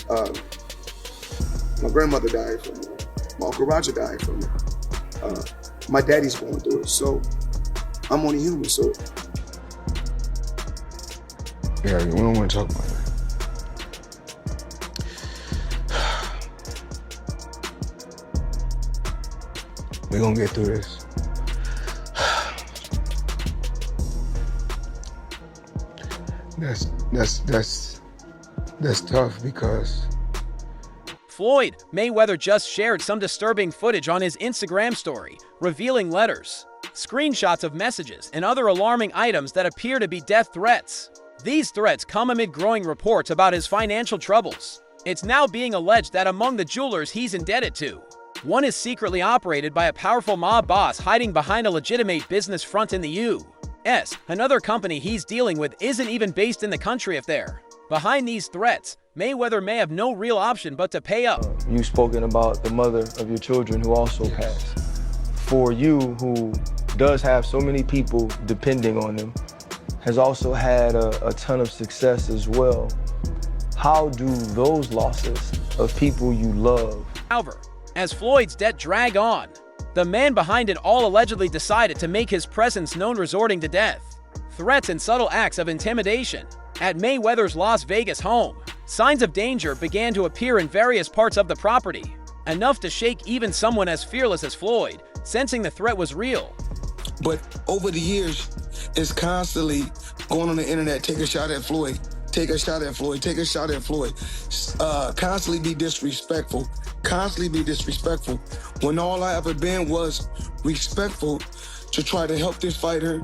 My grandmother died from it. My Uncle Roger died from it. My daddy's going through it. So I'm only human. So yeah, we don't want to talk about that. We're gonna get through this. That's tough because Floyd Mayweather just shared some disturbing footage on his Instagram story, revealing letters, screenshots of messages, and other alarming items that appear to be death threats. These threats come amid growing reports about his financial troubles. It's now being alleged that among the jewelers he's indebted to, one is secretly operated by a powerful mob boss hiding behind a legitimate business front in the U.S. Another company he's dealing with isn't even based in the country if they're behind these threats. Mayweather may have no real option but to pay up. You've spoken about the mother of your children who also passed. For you, who does have so many people depending on them, has also had a ton of success as well. How do those losses of people you love? However, as Floyd's debt drag on, the man behind it all allegedly decided to make his presence known, resorting to death threats and subtle acts of intimidation at Mayweather's Las Vegas home. Signs of danger began to appear in various parts of the property, enough to shake even someone as fearless as Floyd, sensing the threat was real. but over the years, it's constantly going on the internet, take a shot at Floyd, take a shot at Floyd, take a shot at Floyd. Constantly be disrespectful, when all I ever been was respectful to try to help this fighter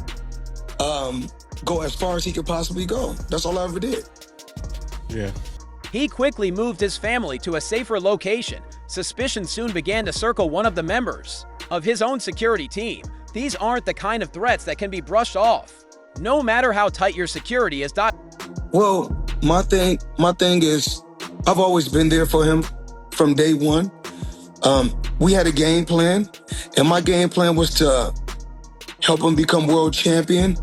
go as far as he could possibly go. That's all I ever did. Yeah. He quickly moved his family to a safer location. Suspicion soon began to circle one of the members of his own security team. These aren't the kind of threats that can be brushed off, no matter how tight your security is. Well, my thing is, I've always been there for him from day one. We had a game plan, and my game plan was to help him become world champion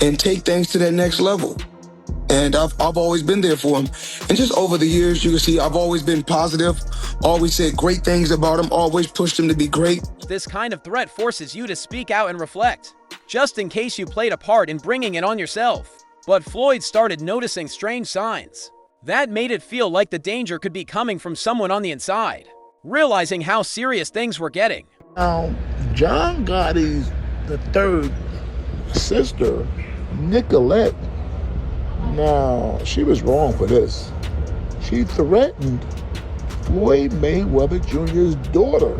and take things to that next level. And I've always been there for him. And just over the years, you can see I've always been positive, always said great things about him, always pushed him to be great. This kind of threat forces you to speak out and reflect, just in case you played a part in bringing it on yourself. But Floyd started noticing strange signs. That made it feel like the danger could be coming from someone on the inside. Realizing how serious things were getting, John Gotti's the third sister, Nicolette. Now, she was wrong for this. She threatened Floyd Mayweather Jr.'s daughter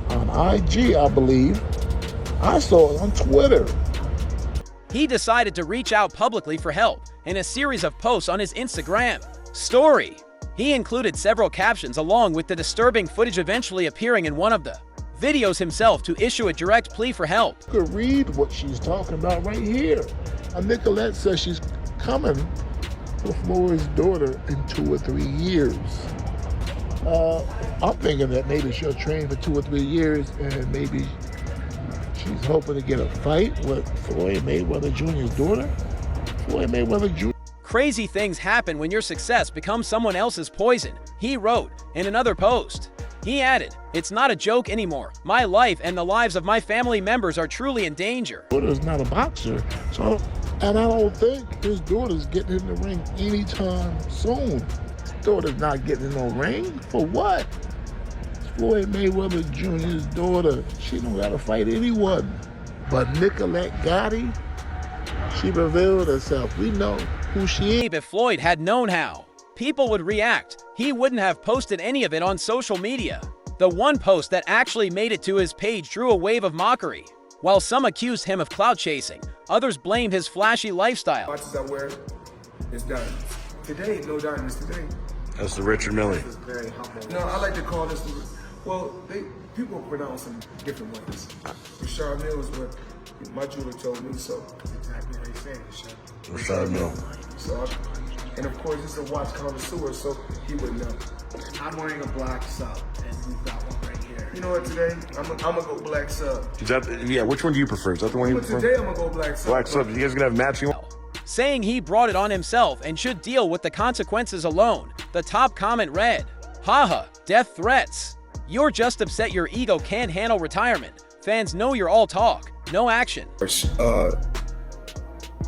on IG, I believe. I saw it on Twitter. he decided to reach out publicly for help in a series of posts on his Instagram story. He included several captions along with the disturbing footage, eventually appearing in one of the videos himself to issue a direct plea for help. You could read what she's talking about right here. Nicolette says she's coming for Floyd's daughter in 2 or 3 years. I'm thinking that maybe she'll train for 2 or 3 years and maybe she's hoping to get a fight with Floyd Mayweather Jr.'s daughter. Floyd Mayweather Jr. Crazy things happen when your success becomes someone else's poison, he wrote in another post. He added, "It's not a joke anymore. My life and the lives of my family members are truly in danger." Daughter's not a boxer, and I don't think his daughter's getting in the ring anytime soon. Daughter's not getting in no ring for what? It's Floyd Mayweather Jr.'s daughter. She don't gotta fight anyone. But Nicolette Gotti, she revealed herself. We know who she is. If Floyd had known how people would react, he wouldn't have posted any of it on social media. The one post that actually made it to his page drew a wave of mockery. While some accused him of clout chasing, others blamed his flashy lifestyle. Watches I wear is diamonds. Today, no diamonds today. That's the Richard Mille. This is very humble. No, I like to call this, well, people pronounce them different ways. Richard Mille is what my jeweler told me, so. That's exactly how you say it, Richard Mille. So, and of course, this is a watch connoisseur, so he would know. I'm wearing a black sub, and we've got one right here. You know what, today, I'm gonna go black sub. Is that, yeah, which one do you prefer? Is that the one you But prefer? today, I'm gonna go black sub. Black sub. You guys gonna have matching? saying he brought it on himself and should deal with the consequences alone. The top comment read, "Haha, death threats. You're just upset your ego can't handle retirement. Fans know you're all talk, no action."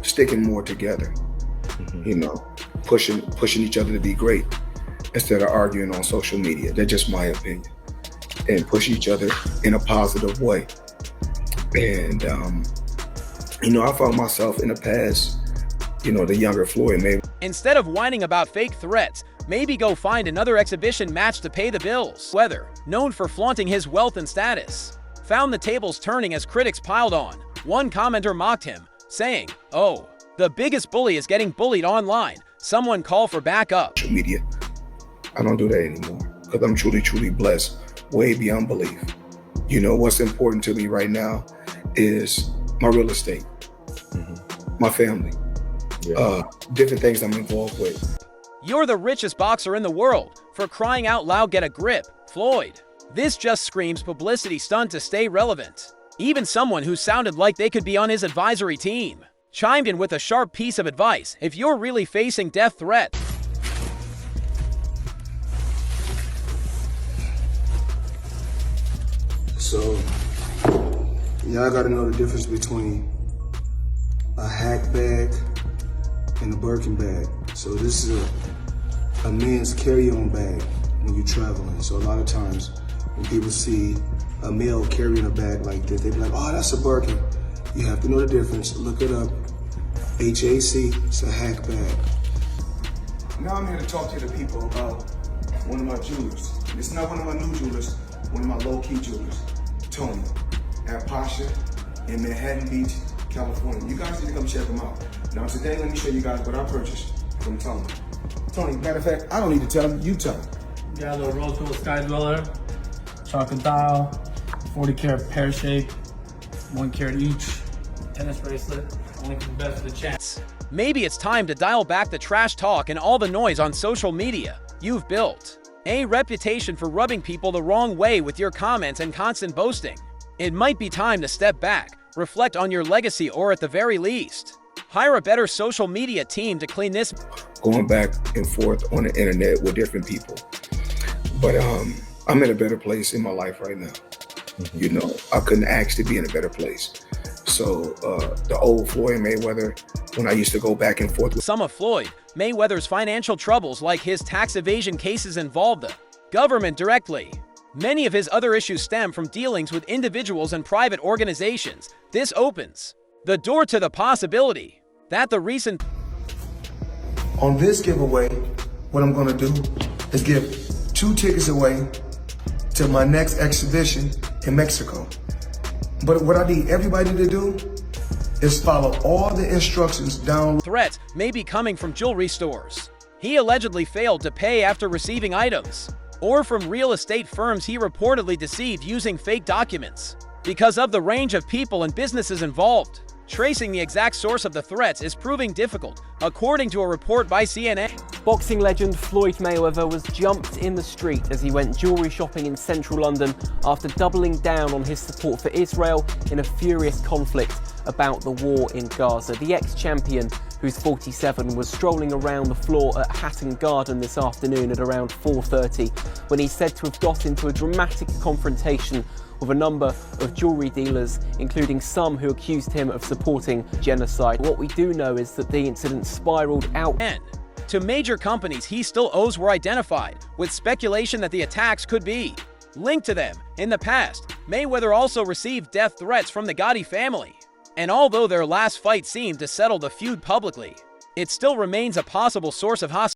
Sticking more together, you know, pushing each other to be great instead of arguing on social media. That's just my opinion. And push each other in a positive way. And, you know, I found myself in the past, you know, the younger Floyd Mayweather. Instead of whining about fake threats, maybe go find another exhibition match to pay the bills. Mayweather, known for flaunting his wealth and status, found the tables turning as critics piled on. One commenter mocked him, saying, "Oh, the biggest bully is getting bullied online. Someone call for backup." Social media, I don't do that anymore because I'm truly blessed, way beyond belief. You know, what's important to me right now is my real estate, my family, different things I'm involved with. You're the richest boxer in the world. For crying out loud, get a grip, Floyd. This just screams publicity stunt to stay relevant. Even someone who sounded like they could be on his advisory team chimed in with a sharp piece of advice if you're really facing death threats. So, y'all gotta know the difference between a hack bag and a Birkin bag. So this is a men's carry-on bag when you're traveling. So a lot of times when people see a male carrying a bag like this, they be like, "Oh, that's a Birkin." You have to know the difference. Look it up. HAC, it's a hack bag. Now I'm here to talk to the people about one of my jewelers. It's not one of my new jewelers, one of my low-key jewelers, Tony, at Pasha in Manhattan Beach, California. You guys need to come check them out. Now today, let me show you guys what I purchased from Tony. Tony, matter of fact, I don't need to tell him, you tell him. Got a little rose gold sky dweller, chocolate dial, 40 karat pear shape, 1 carat each, tennis bracelet, only for the best of the chance. Maybe it's time to dial back the trash talk and all the noise on social media. You've built a reputation for rubbing people the wrong way with your comments and constant boasting. It might be time to step back, reflect on your legacy, or at the very least, hire a better social media team to clean this. Going back and forth on the internet with different people. But I'm in a better place in my life right now. You know, I couldn't ask to be in a better place. So the old Floyd Mayweather, when I used to go back and forth with Some of Floyd Mayweather's financial troubles, like his tax evasion cases, involved the government directly. Many of his other issues stem from dealings with individuals and private organizations. This opens the door to the possibility that the recent on this giveaway, what I'm gonna do is give 2 tickets away to my next exhibition in Mexico. But what I need everybody to do is follow all the instructions down. threats may be coming from jewelry stores he allegedly failed to pay after receiving items, or from real estate firms he reportedly deceived using fake documents. Because of the range of people and businesses involved, tracing the exact source of the threats is proving difficult, according to a report by CNN. Boxing legend Floyd Mayweather was jumped in the street as he went jewellery shopping in central London after doubling down on his support for Israel in a furious conflict about the war in Gaza. The ex-champion, who's 47, was strolling around the floor at Hatton Garden this afternoon at around 4:30 when he's said to have got into a dramatic confrontation with a number of jewellery dealers, including some who accused him of supporting genocide. What we do know is that the incident spiralled out. To major companies he still owes were identified, with speculation that the attacks could be linked to them. In the past, Mayweather also received death threats from the Gotti family. And although their last fight seemed to settle the feud publicly, it still remains a possible source of hostility.